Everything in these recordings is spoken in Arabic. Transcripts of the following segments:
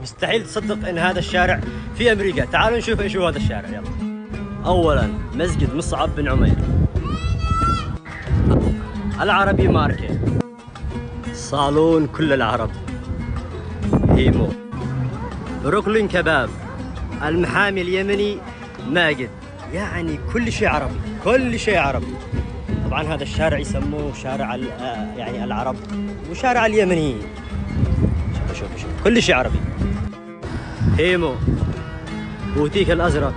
مستحيل تصدق ان هذا الشارع في امريكا. تعالوا نشوف ايش هو هذا الشارع. يلا. اولا مسجد مصعب بن عمير، العربي ماركت، صالون كل العرب، هيمو، بروكلين كباب، المحامي اليمني ماجد. يعني كل شيء عربي، كل شيء عربي. طبعا هذا الشارع يسموه شارع يعني العرب وشارع اليمنيين. شوف كل شيء عربي. هيمو، بوتيك الازرق.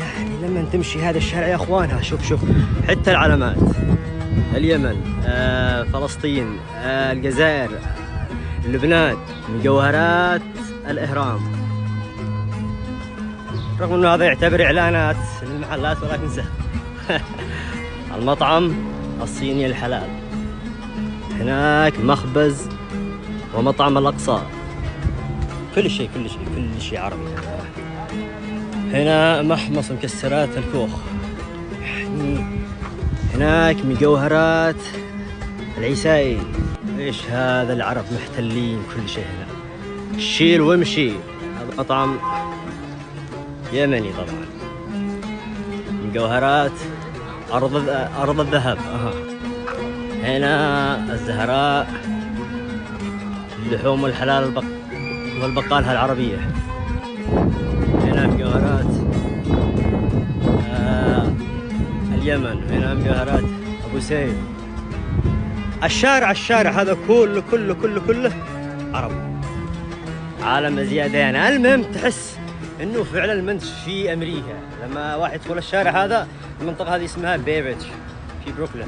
يعني لما تمشي هذا الشارع يا اخوان، شوف حتى العلامات، اليمن، فلسطين، الجزائر، لبنان، مجوهرات الاهرام. رغم انه هذا يعتبر اعلانات للمحلات ولكن سهل. المطعم الصيني الحلال. هناك مخبز ومطعم الاقصى. كل شيء عربي. هنا محمص مكسرات الكوخ. يعني هناك مجوهرات العيسائي. ايش هذا، العرب محتلين كل شيء هنا. شيل وامشي. هذا مطعم يمني طبعا. مجوهرات أرض الذهب. هنا الزهراء، اللحوم الحلال والبقالة العربية. هنا مجوهرات اليمن. هنا مجوهرات أبو سيف. الشارع هذا كله عرب. عالم زيادة يعني. المهم تحس انه فعلا منت في امريكا لما واحد يدخل الشارع هذا. المنطقة هذه اسمها بيريتش في بروكلين.